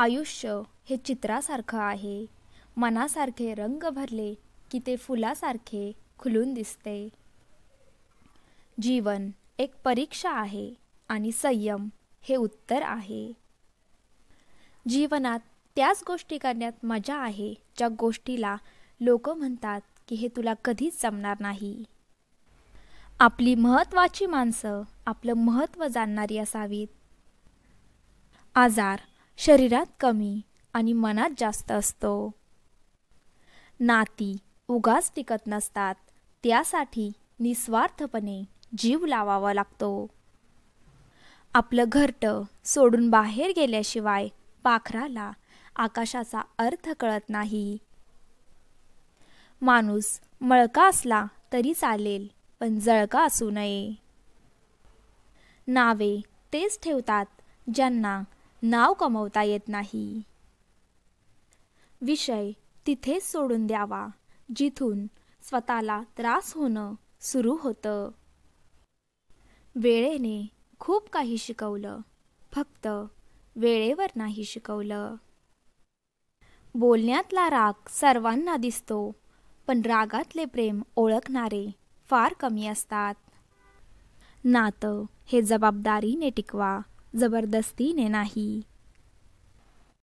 आयुष्य हे चित्रासारखं आहे. मनासारखे रंग भरले की ते फुलासारखे खुलून दिसते. जीवन एक परीक्षा आहे आणि संयम हे उत्तर आहे. जीवनात त्याच गोष्टी करण्यात मजा आहे ज्या गोष्टीला लोक म्हणतात की हे तुला कधीच जमणार नाही. आपली महत्त्वाची माणसं आपलं महत्त्व जाणणारी असावीत. आजार शरीरात कमी आणि मनात जास्त असतो. नाती उगाच टिकत नसतात, त्यासाठी निस्वार्थपणे जीव लावावा लागतो. आपलं घरटं सोडून बाहेर गेल्याशिवाय पाखराला आकाशाचा अर्थ कळत नाही. माणूस मळका असला तरी चालेल, पण जळका असू नये. नावे तेच ठेवतात ज्यांना नाव कमवता येत नाही. विषय तिथेच सोडून द्यावा जिथून स्वतःला त्रास होणं सुरू होतं. वेळेने खूप काही शिकवलं, फक्त वेळेवर नाही शिकवलं. बोलण्यातला राग सर्वांना दिसतो, पण रागातले प्रेम ओळखणारे फार कमी असतात. नातं हे जबाबदारीने टिकवा, जबरदस्तीने नाही.